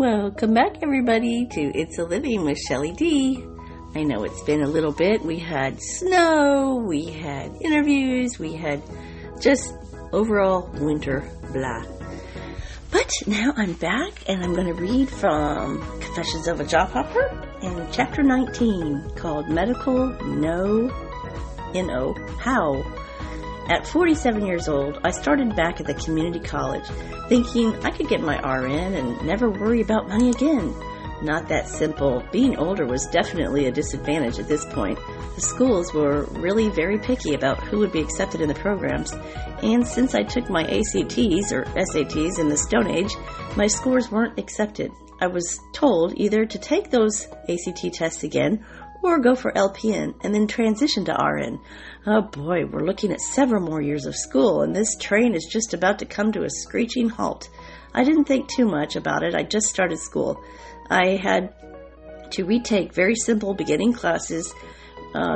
Welcome back, everybody, to It's a Living with Shelly D. I know it's been a little bit. We had snow, we had interviews, we had just overall winter blah. But now I'm back, and I'm going to read from Confessions of a Job Hopper in Chapter 19, called Medical No How. At 47 years old, I started back at the community college, thinking I could get my RN and never worry about money again. Not that simple. Being older was definitely a disadvantage at this point. The schools were really very picky about who would be accepted in the programs, and since I took my ACTs or SATs in the Stone Age, my scores weren't accepted. I was told either to take those ACT tests again or go for LPN and then transition to RN. Oh boy, we're looking at several more years of school, and this train is just about to come to a screeching halt. I didn't think too much about it. I just started school. I had to retake very simple beginning classes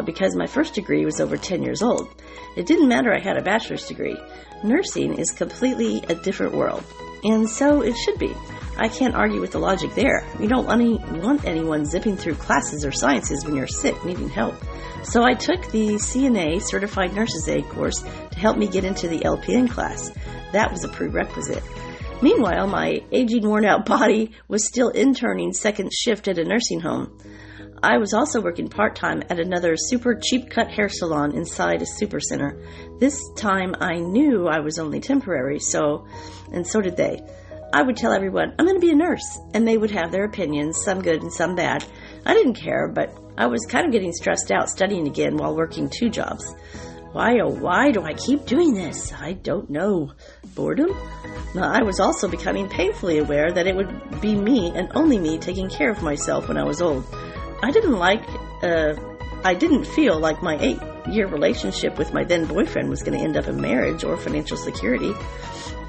because my first degree was over 10 years old. It didn't matter I had a bachelor's degree. Nursing is completely a different world, and so it should be. I can't argue with the logic there. You don't want anyone zipping through classes or sciences when you're sick, needing help. So I took the CNA Certified Nurse's Aide course to help me get into the LPN class. That was a prerequisite. Meanwhile, my aging, worn-out body was still interning second shift at a nursing home. I was also working part-time at another super cheap-cut hair salon inside a super center. This time I knew I was only temporary, and so did they. I would tell everyone, I'm going to be a nurse, and they would have their opinions, some good and some bad. I didn't care, but I was kind of getting stressed out studying again while working 2 jobs. Why, oh why do I keep doing this? I don't know. Boredom? I was also becoming painfully aware that it would be me and only me taking care of myself when I was old. I didn't feel like my 8-year relationship with my then boyfriend was going to end up in marriage or financial security.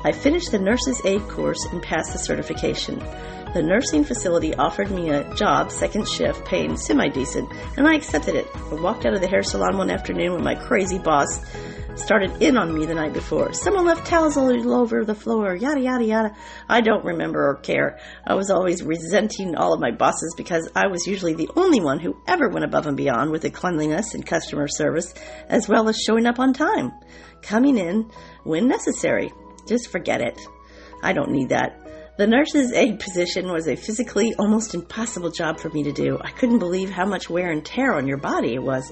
I finished the nurse's aide course and passed the certification. The nursing facility offered me a job, second shift, paying semi-decent, and I accepted it. I walked out of the hair salon one afternoon when my crazy boss started in on me the night before. Someone left towels all over the floor, yada, yada, yada. I don't remember or care. I was always resenting all of my bosses because I was usually the only one who ever went above and beyond with the cleanliness and customer service, as well as showing up on time, coming in when necessary. Just forget it. I don't need that. The nurse's aide position was a physically almost impossible job for me to do. I couldn't believe how much wear and tear on your body it was.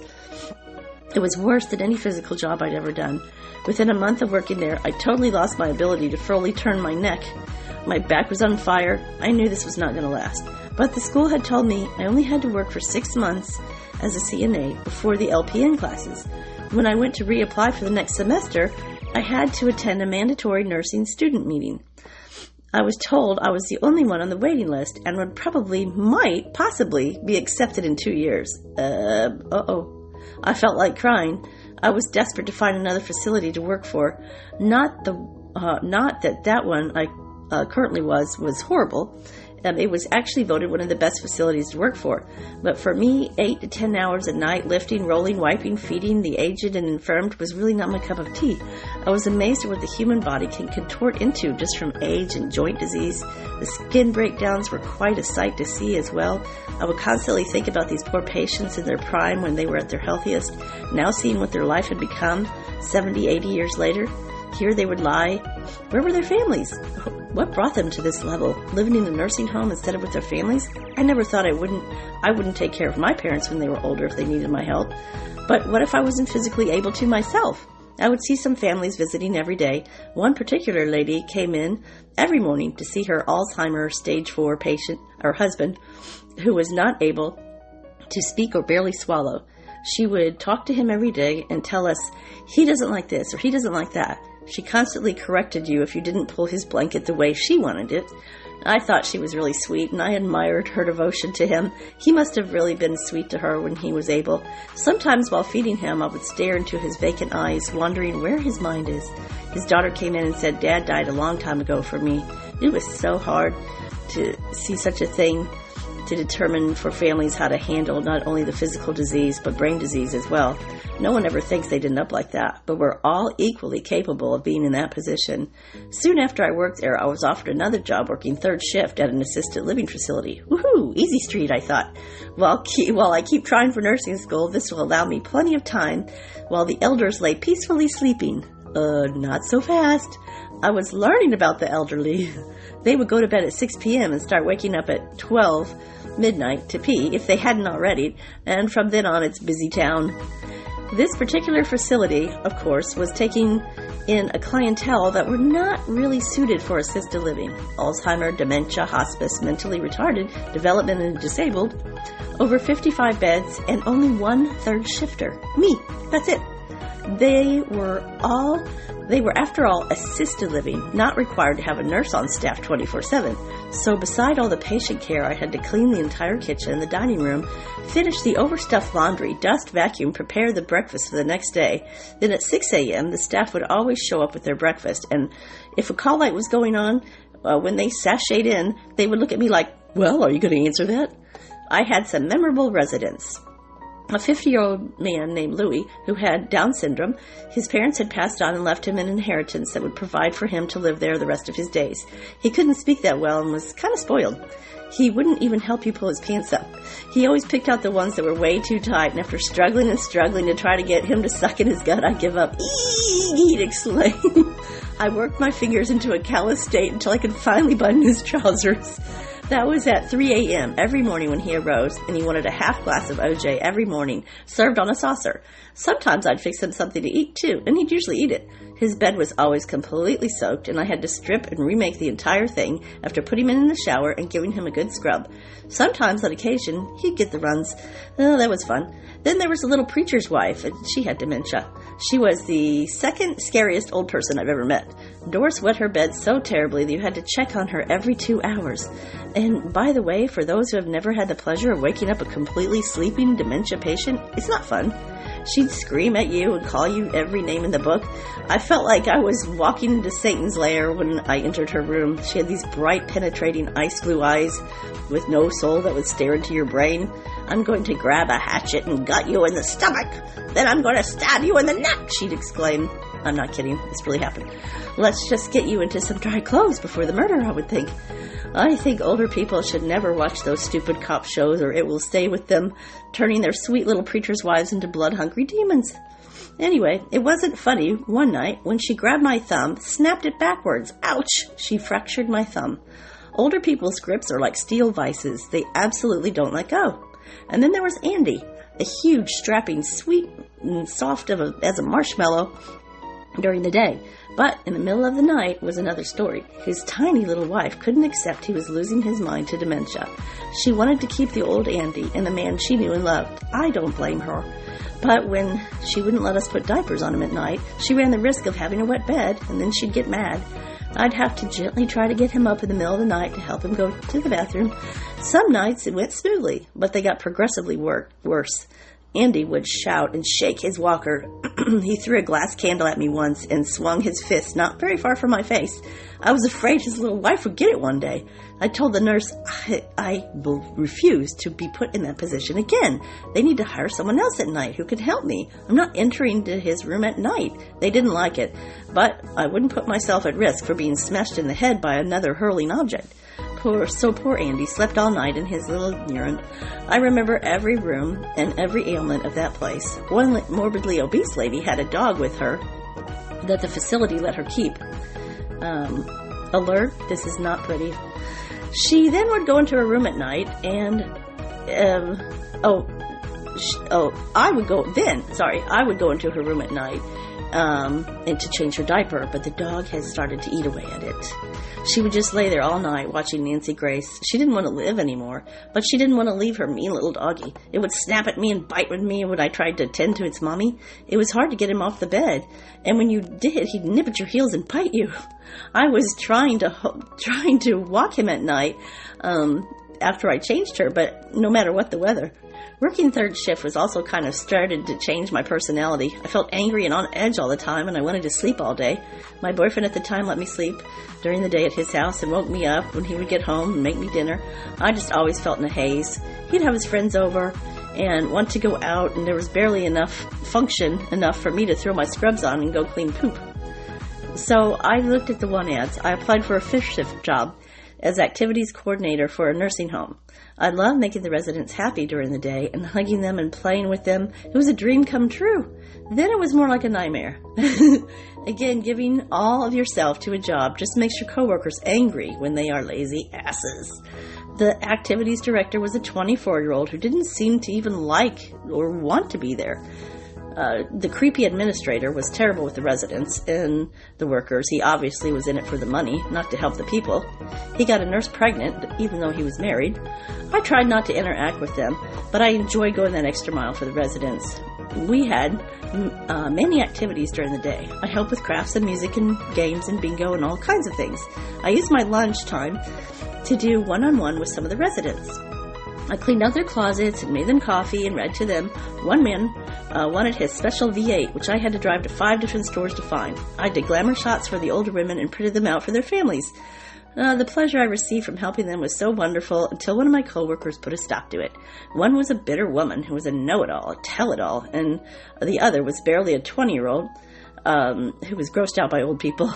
It was worse than any physical job I'd ever done. Within a month of working there, I totally lost my ability to fully turn my neck. My back was on fire. I knew this was not going to last. But the school had told me I only had to work for 6 months as a CNA before the LPN classes. When I went to reapply for the next semester, I had to attend a mandatory nursing student meeting. I was told I was the only one on the waiting list and would possibly be accepted in 2 years. I felt like crying. I was desperate to find another facility to work for. Not that one I currently was horrible. It was actually voted one of the best facilities to work for. But for me, 8 to 10 hours a night, lifting, rolling, wiping, feeding the aged and infirmed was really not my cup of tea. I was amazed at what the human body can contort into just from age and joint disease. The skin breakdowns were quite a sight to see as well. I would constantly think about these poor patients in their prime when they were at their healthiest. Now seeing what their life had become 70, 80 years later, here they would lie. Where were their families? What brought them to this level? Living in a nursing home instead of with their families? I never thought I wouldn't take care of my parents when they were older if they needed my help. But what if I wasn't physically able to myself? I would see some families visiting every day. One particular lady came in every morning to see her Alzheimer's stage 4 patient, or husband, who was not able to speak or barely swallow. She would talk to him every day and tell us, he doesn't like this or he doesn't like that. She constantly corrected you if you didn't pull his blanket the way she wanted it. I thought she was really sweet, and I admired her devotion to him. He must have really been sweet to her when he was able. Sometimes while feeding him, I would stare into his vacant eyes, wondering where his mind is. His daughter came in and said, Dad died a long time ago for me. It was so hard to see such a thing. to determine for families how to handle not only the physical disease, but brain disease as well. No one ever thinks they'd end up like that, but we're all equally capable of being in that position. Soon after I worked there, I was offered another job working third shift at an assisted living facility. Woohoo! Easy street, I thought. While I keep trying for nursing school, this will allow me plenty of time while the elders lay peacefully sleeping. Not so fast. I was learning about the elderly. They would go to bed at 6 p.m. and start waking up at 12 midnight to pee if they hadn't already, and from then on it's busy town. This particular facility, of course, was taking in a clientele that were not really suited for assisted living. Alzheimer, dementia, hospice, mentally retarded, development and disabled, over 55 beds, and only one third shifter. Me. That's it. They were after all assisted living, not required to have a nurse on staff 24/7. So beside all the patient care, I had to clean the entire kitchen and the dining room, finish the overstuffed laundry, dust, vacuum, prepare the breakfast for the next day. Then at 6 a.m., the staff would always show up with their breakfast. And if a call light was going on, when they sashayed in, they would look at me like, well, are you going to answer that? I had some memorable residents. A 50-year-old man named Louis, who had Down syndrome. His parents had passed on and left him an inheritance that would provide for him to live there the rest of his days. He couldn't speak that well and was kind of spoiled. He wouldn't even help you pull his pants up. He always picked out the ones that were way too tight, and after struggling to try to get him to suck in his gut, I'd give up. He'd exclaim. I worked my fingers into a callous state until I could finally button his trousers. That was at 3 a.m. every morning when he arose, and he wanted a half glass of OJ every morning, served on a saucer. Sometimes I'd fix him something to eat, too, and he'd usually eat it. His bed was always completely soaked, and I had to strip and remake the entire thing after putting him in the shower and giving him a good scrub. Sometimes, on occasion, he'd get the runs. Oh, that was fun. Then there was a little preacher's wife, and she had dementia. She was the second scariest old person I've ever met. Doris wet her bed so terribly that you had to check on her every 2 hours. And by the way, for those who have never had the pleasure of waking up a completely sleeping dementia patient, it's not fun. She'd scream at you and call you every name in the book. I felt like I was walking into Satan's lair when I entered her room. She had these bright, penetrating, ice blue eyes with no soul that would stare into your brain. I'm going to grab a hatchet and gut you in the stomach. Then I'm going to stab you in the neck, she'd exclaim. I'm not kidding. This really happened. Let's just get you into some dry clothes before the murder, I would think. I think older people should never watch those stupid cop shows, or it will stay with them, turning their sweet little preachers' wives into blood-hungry demons. Anyway, it wasn't funny one night when she grabbed my thumb, snapped it backwards. Ouch! She fractured my thumb. Older people's grips are like steel vices. They absolutely don't let go. And then there was Andy, a huge, strapping, sweet and soft as a marshmallow during the day. But in the middle of the night was another story. His tiny little wife couldn't accept he was losing his mind to dementia. She wanted to keep the old Andy and the man she knew and loved. I don't blame her. But when she wouldn't let us put diapers on him at night, she ran the risk of having a wet bed, and then she'd get mad. I'd have to gently try to get him up in the middle of the night to help him go to the bathroom. Some nights it went smoothly, but they got progressively worse. Andy would shout and shake his walker. He threw a glass candle at me once and swung his fist not very far from my face. I was afraid his little wife would get it one day. I told the nurse I refuse to be put in that position again. They need to hire someone else at night who could help me. I'm not entering to his room at night. They didn't like it, but I wouldn't put myself at risk for being smashed in the head by another hurling object. Poor Andy slept all night in his little urine. I remember every room and every ailment of that place. One morbidly obese lady had a dog with her that the facility let her keep. Alert, this is not pretty. She then would go into her room at night and, I would go into her room at night, and to change her diaper, but the dog had started to eat away at it. She would just lay there all night watching Nancy Grace. She didn't want to live anymore, but she didn't want to leave her mean little doggy. It would snap at me and bite at me when I tried to attend to its mommy. It was hard to get him off the bed, and when you did, he'd nip at your heels and bite you. I was trying to walk him at night after I changed her, but no matter what the weather. Working third shift was also kind of started to change my personality. I felt angry and on edge all the time, and I wanted to sleep all day. My boyfriend at the time let me sleep during the day at his house and woke me up when he would get home and make me dinner. I just always felt in a haze. He'd have his friends over and want to go out, and there was barely enough function enough for me to throw my scrubs on and go clean poop. So I looked at the one ads. I applied for a fifth shift job as activities coordinator for a nursing home. I loved making the residents happy during the day and hugging them and playing with them. It was a dream come true. Then it was more like a nightmare. Again, giving all of yourself to a job just makes your coworkers angry when they are lazy asses. The activities director was a 24-year-old who didn't seem to even like or want to be there. The creepy administrator was terrible with the residents and the workers. He obviously was in it for the money, not to help the people. He got a nurse pregnant, even though he was married. I tried not to interact with them, but I enjoyed going that extra mile for the residents. We had many activities during the day. I helped with crafts and music and games and bingo and all kinds of things. I used my lunch time to do one-on-one with some of the residents. I cleaned out their closets and made them coffee and read to them. One man wanted his special V8, which I had to drive to 5 different stores to find. I did glamour shots for the older women and printed them out for their families. The pleasure I received from helping them was so wonderful until one of my coworkers put a stop to it. One was a bitter woman who was a know-it-all, a tell-it-all, and the other was barely a 20-year-old who was grossed out by old people.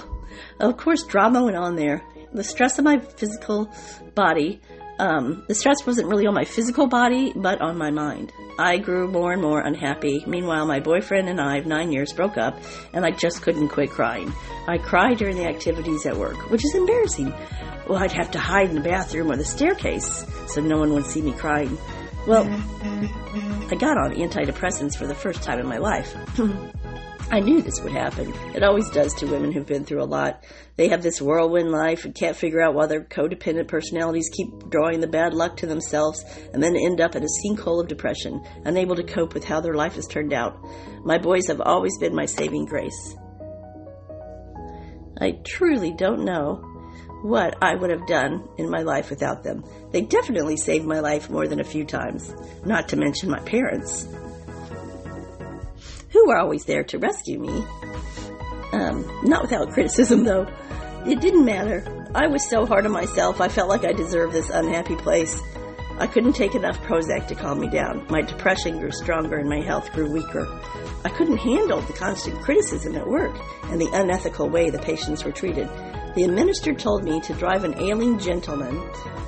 Of course, drama went on there. The stress of my physical body the stress wasn't really on my physical body, but on my mind. I grew more and more unhappy. Meanwhile, my boyfriend and I of 9 years broke up, and I just couldn't quit crying. I cried during the activities at work, which is embarrassing. Well, I'd have to hide in the bathroom or the staircase so no one would see me crying. Well, I got on antidepressants for the first time in my life. I knew this would happen. It always does to women who've been through a lot. They have this whirlwind life and can't figure out why their codependent personalities keep drawing the bad luck to themselves and then end up in a sinkhole of depression, unable to cope with how their life has turned out. My boys have always been my saving grace. I truly don't know what I would have done in my life without them. They definitely saved my life more than a few times, not to mention my parents, who were always there to rescue me. Not without criticism, though. It didn't matter. I was so hard on myself, I felt like I deserved this unhappy place. I couldn't take enough Prozac to calm me down. My depression grew stronger and my health grew weaker. I couldn't handle the constant criticism at work and the unethical way the patients were treated. The administrator told me to drive an ailing gentleman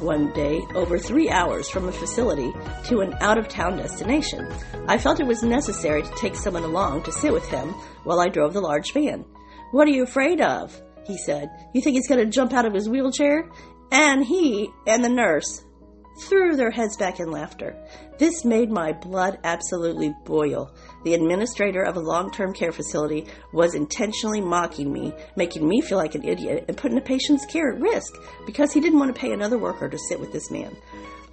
one day over 3 hours from a facility to an out-of-town destination. I felt it was necessary to take someone along to sit with him while I drove the large van. "What are you afraid of?" he said. "You think he's going to jump out of his wheelchair?" And he and the nurse threw their heads back in laughter. This made my blood absolutely boil. The administrator of a long-term care facility was intentionally mocking me, making me feel like an idiot, and putting a patient's care at risk because he didn't want to pay another worker to sit with this man.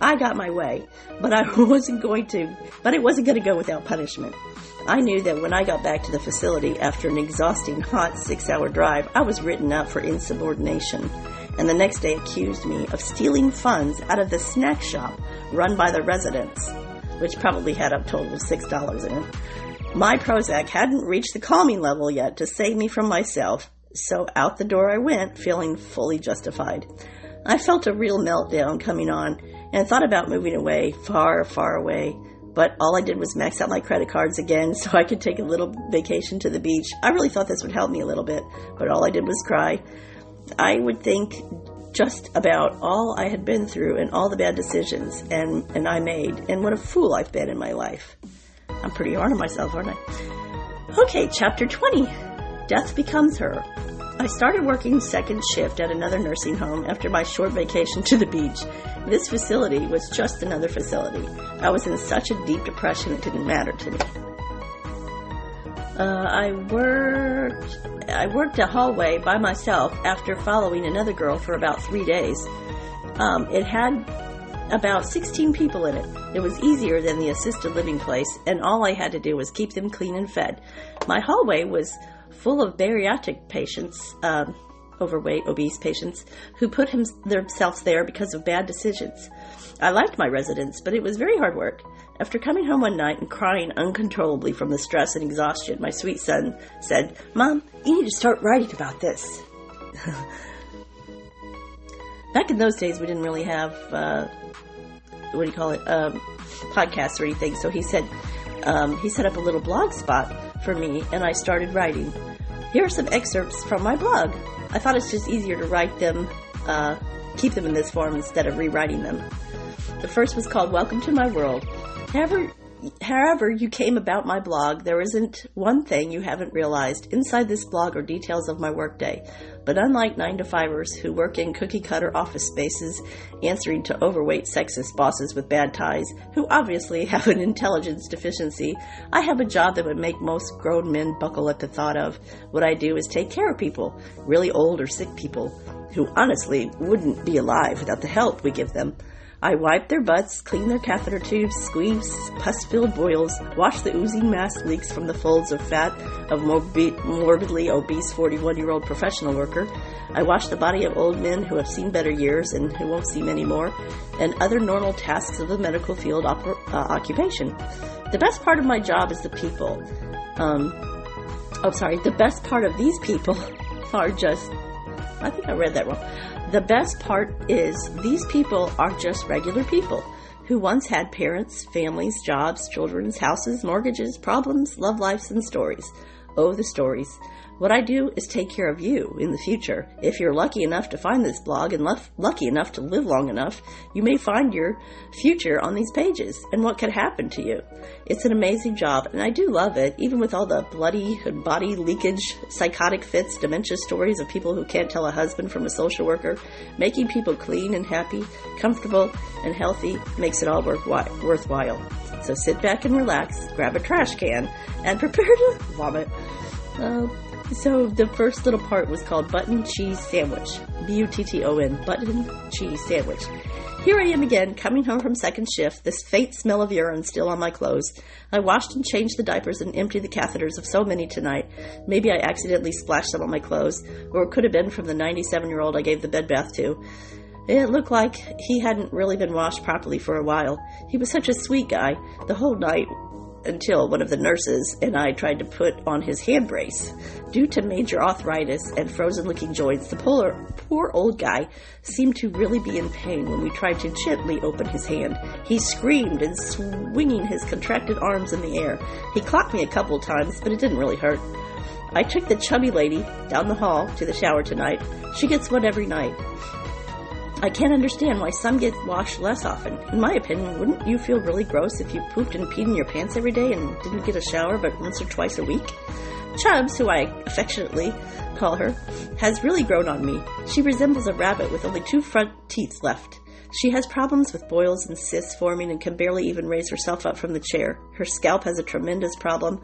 I got my way, but it wasn't going to go without punishment. I knew that when I got back to the facility after an exhausting, hot 6-hour drive, I was written up for insubordination, and the next day accused me of stealing funds out of the snack shop run by the residents, which probably had a total of $6 in it. My Prozac hadn't reached the calming level yet to save me from myself, so out the door I went, feeling fully justified. I felt a real meltdown coming on and thought about moving away, far, far away. But all I did was max out my credit cards again so I could take a little vacation to the beach. I really thought this would help me a little bit, but all I did was cry. I would think just about all I had been through and all the bad decisions and I made, and what a fool I've been in my life. I'm pretty hard on myself, aren't I? Okay, chapter 20. Death becomes her. I started working second shift at another nursing home after my short vacation to the beach. This facility was just another facility. I was in such a deep depression it didn't matter to me. I worked a hallway by myself after following another girl for about 3 days. It had about 16 people in it. It was easier than the assisted living place, and all I had to do was keep them clean and fed. My hallway was full of bariatric patients, overweight, obese patients, who put themselves there because of bad decisions. I liked my residents, but it was very hard work. After coming home one night and crying uncontrollably from the stress and exhaustion, my sweet son said, "Mom, you need to start writing about this." Back in those days, we didn't really have, podcasts or anything. So he said, he set up a little blog spot for me, and I started writing. Here are some excerpts from my blog. I thought it's just easier to write them, keep them in this form instead of rewriting them. The first was called Welcome to My World. However you came about my blog, there isn't one thing you haven't realized. Inside this blog are details of my workday. But unlike 9-to-5ers who work in cookie-cutter office spaces, answering to overweight sexist bosses with bad ties, who obviously have an intelligence deficiency, I have a job that would make most grown men buckle at the thought of. What I do is take care of people, really old or sick people, who honestly wouldn't be alive without the help we give them. I wipe their butts, clean their catheter tubes, squeeze pus-filled boils, wash the oozing mass leaks from the folds of fat of morbidly obese 41-year-old professional worker. I wash the body of old men who have seen better years and who won't see many more, and other normal tasks of the medical field occupation. The best part of my job is the people. The best part of these people are just... I think I read that wrong. The best part is these people are just regular people who once had parents, families, jobs, children's houses, mortgages, problems, love lives, and stories. Oh, the stories. What I do is take care of you in the future. If you're lucky enough to find this blog and lucky enough to live long enough, you may find your future on these pages and what could happen to you. It's an amazing job, and I do love it, even with all the bloody body leakage, psychotic fits, dementia stories of people who can't tell a husband from a social worker. Making people clean and happy, comfortable and healthy makes it all worthwhile. So sit back and relax, grab a trash can, and prepare to vomit. So the first little part was called Button Cheese Sandwich. B-U-T-T-O-N, Button Cheese Sandwich. Here I am again, coming home from second shift, this faint smell of urine still on my clothes. I washed and changed the diapers and emptied the catheters of so many tonight. Maybe I accidentally splashed some on my clothes, or it could have been from the 97-year-old I gave the bed bath to. It looked like he hadn't really been washed properly for a while. He was such a sweet guy the whole night, until one of the nurses and I tried to put on his hand brace. Due to major arthritis and frozen-looking joints, the poor old guy seemed to really be in pain when we tried to gently open his hand. He screamed and swinging his contracted arms in the air. He clocked me a couple times, but it didn't really hurt. I took the chubby lady down the hall to the shower tonight. She gets one every night. I can't understand why some get washed less often. In my opinion, wouldn't you feel really gross if you pooped and peed in your pants every day and didn't get a shower but once or twice a week? Chubbs, who I affectionately call her, has really grown on me. She resembles a rabbit with only 2 front teeth left. She has problems with boils and cysts forming and can barely even raise herself up from the chair. Her scalp has a tremendous problem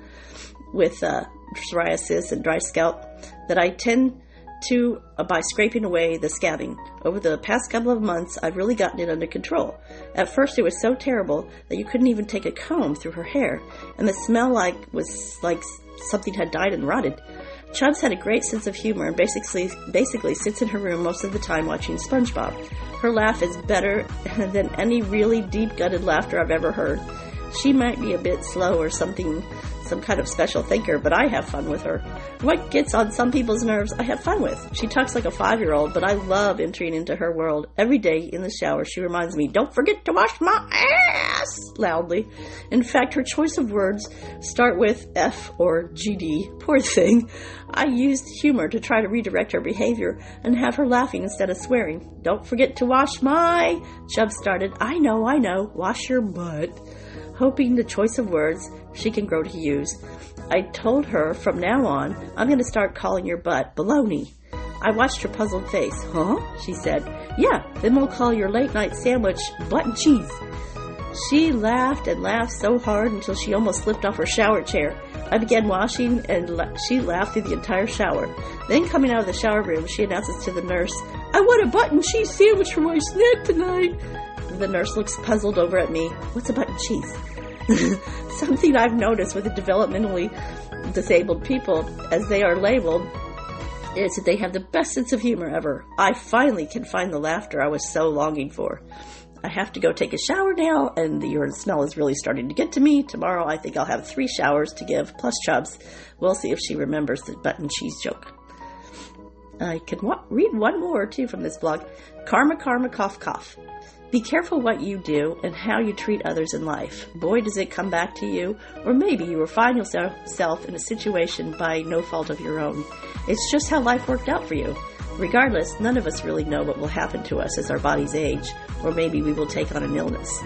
with psoriasis and dry scalp that I tend to by scraping away the scabbing. Over the past couple of months, I've really gotten it under control. At first, it was so terrible that you couldn't even take a comb through her hair, and the smell was like something had died and rotted. Chubbs had a great sense of humor and basically sits in her room most of the time watching SpongeBob. Her laugh is better than any really deep-gutted laughter I've ever heard. She might be a bit slow or some kind of special thinker, but I have fun with her. What gets on some people's nerves, I have fun with. She talks like a 5-year-old, but I love entering into her world. Every day in the shower, she reminds me, "Don't forget to wash my ass," loudly. In fact, her choice of words start with F or GD. Poor thing. I used humor to try to redirect her behavior and have her laughing instead of swearing. "Don't forget to wash my..." Chubb started. I know. Wash your butt." Hoping the choice of words she can grow to use. I told her from now on, I'm going to start calling your butt baloney. I watched her puzzled face. "Huh?" she said. "Yeah, then we'll call your late night sandwich butt and cheese." She laughed and laughed so hard until she almost slipped off her shower chair. I began washing and she laughed through the entire shower. Then coming out of the shower room, she announces to the nurse, "I want a butt and cheese sandwich for my snack tonight." The nurse looks puzzled over at me. "What's a butt and cheese?" Something I've noticed with the developmentally disabled people, as they are labeled, is that they have the best sense of humor ever. I finally can find the laughter I was so longing for. I have to go take a shower now, and the urine smell is really starting to get to me. Tomorrow I think I'll have 3 showers to give, plus chubs. We'll see if she remembers the button cheese joke. I can read one more, too, from this blog. Karma, karma, cough, cough. Be careful what you do and how you treat others in life. Boy, does it come back to you, or maybe you will find yourself in a situation by no fault of your own. It's just how life worked out for you. Regardless, none of us really know what will happen to us as our bodies age, or maybe we will take on an illness.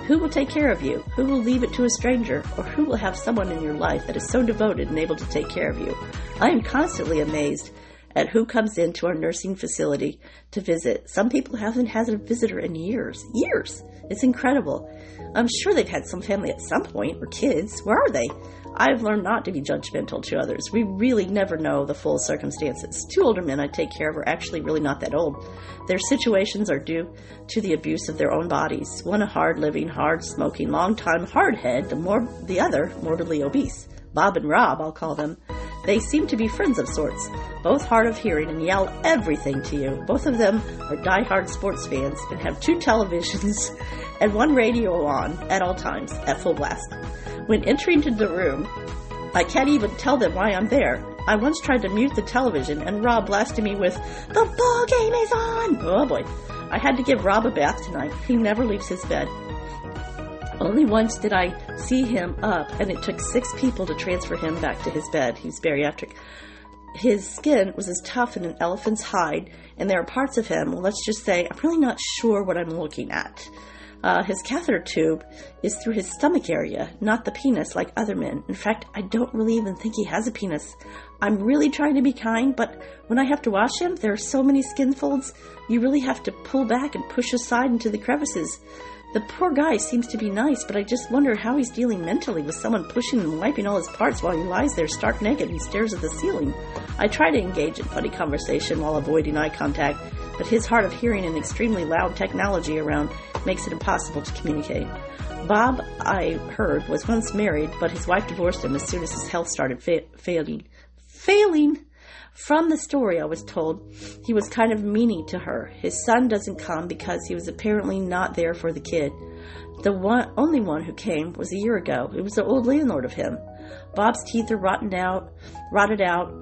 Who will take care of you? Who will leave it to a stranger? Or who will have someone in your life that is so devoted and able to take care of you? I am constantly amazed at who comes into our nursing facility to visit. Some people haven't had a visitor in years. Years! It's incredible. I'm sure they've had some family at some point, or kids. Where are they? I've learned not to be judgmental to others. We really never know the full circumstances. 2 older men I take care of are actually really not that old. Their situations are due to the abuse of their own bodies. One a hard-living, hard-smoking, long-time hardhead, the other morbidly obese. Bob and Rob, I'll call them. They seem to be friends of sorts, both hard of hearing and yell everything to you. Both of them are die-hard sports fans and have 2 televisions and 1 radio on at all times at full blast. When entering into the room, I can't even tell them why I'm there. I once tried to mute the television and Rob blasted me with, "The ball game is on!" Oh boy. I had to give Rob a bath tonight. He never leaves his bed. Only once did I see him up, and it took 6 people to transfer him back to his bed. He's bariatric. His skin was as tough as an elephant's hide, and there are parts of him, well, let's just say, I'm really not sure what I'm looking at. His catheter tube is through his stomach area, not the penis like other men. In fact, I don't really even think he has a penis. I'm really trying to be kind, but when I have to wash him, there are so many skin folds, you really have to pull back and push aside into the crevices. The poor guy seems to be nice, but I just wonder how he's dealing mentally with someone pushing and wiping all his parts while he lies there stark naked and stares at the ceiling. I try to engage in funny conversation while avoiding eye contact, but his hard of hearing and extremely loud technology around makes it impossible to communicate. Bob, I heard, was once married, but his wife divorced him as soon as his health started failing. Failing! From the story I was told, he was kind of meany to her. His son doesn't come because he was apparently not there for the kid. The only one who came was a year ago. It was the old landlord of him. Bob's teeth are rotted out.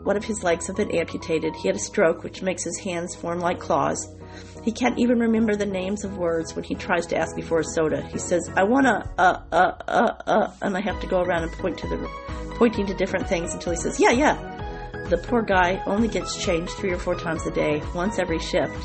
One of his legs have been amputated. He had a stroke, which makes his hands form like claws. He can't even remember the names of words when he tries to ask me for a soda. He says, "I want and I have to go around and pointing to different things until he says, yeah. The poor guy only gets changed 3 or 4 times a day, once every shift.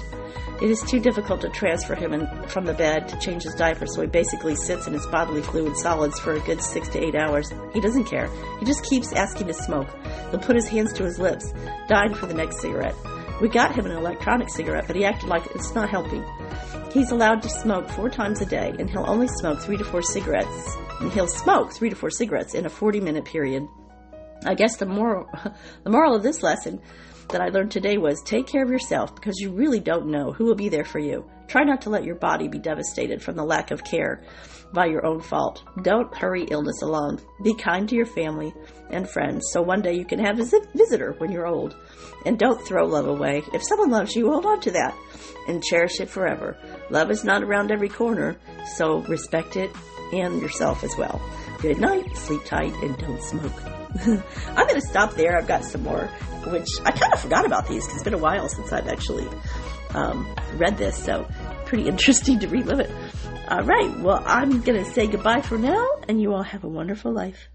It is too difficult to transfer him from the bed to change his diaper, so he basically sits in his bodily fluid solids for a good 6 to 8 hours. He doesn't care. He just keeps asking to smoke. He'll put his hands to his lips, dying for the next cigarette. We got him an electronic cigarette, but he acted like it's not helping. He's allowed to smoke 4 times a day, and he'll only smoke 3 to 4 cigarettes. And he'll smoke 3 to 4 cigarettes in a 40-minute period. I guess the moral of this lesson that I learned today was take care of yourself because you really don't know who will be there for you. Try not to let your body be devastated from the lack of care by your own fault. Don't hurry illness along. Be kind to your family and friends so one day you can have a visitor when you're old. And don't throw love away. If someone loves you, hold on to that and cherish it forever. Love is not around every corner, so respect it and yourself as well. Good night, sleep tight, and don't smoke. I'm going to stop there. I've got some more, which I kind of forgot about these because it's been a while since I've actually read this, so pretty interesting to relive it. All right, well, I'm going to say goodbye for now, and you all have a wonderful life.